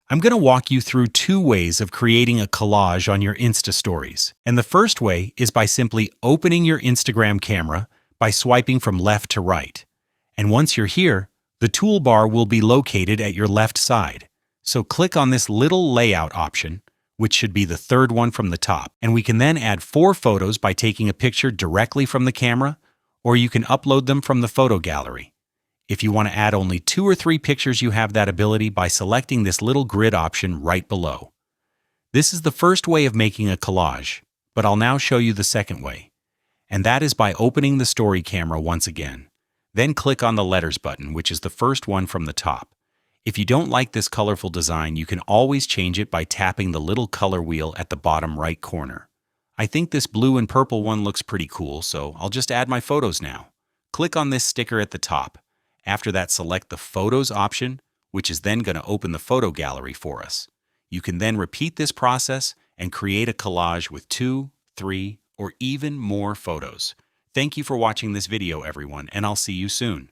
I'm going to walk you through two ways of creating a collage on your Insta stories. And the first way is by simply opening your Instagram camera by swiping from left to right. And once you're here, the toolbar will be located at your left side. So click on this little layout option, which should be the third one from the top. And we can then add 4 photos by taking a picture directly from the camera, or you can upload them from the photo gallery. If you want to add only 2 or 3 pictures, you have that ability by selecting this little grid option right below. This is the first way of making a collage, but I'll now show you the second way. And that is by opening the story camera once again. Then click on the letters button, which is the first one from the top. If you don't like this colorful design, you can always change it by tapping the little color wheel at the bottom right corner. I think this blue and purple one looks pretty cool, so I'll just add my photos now. Click on this sticker at the top. After that, select the Photos option, which is then going to open the photo gallery for us. You can then repeat this process and create a collage with 2, 3, or even more photos. Thank you for watching this video, everyone, and I'll see you soon.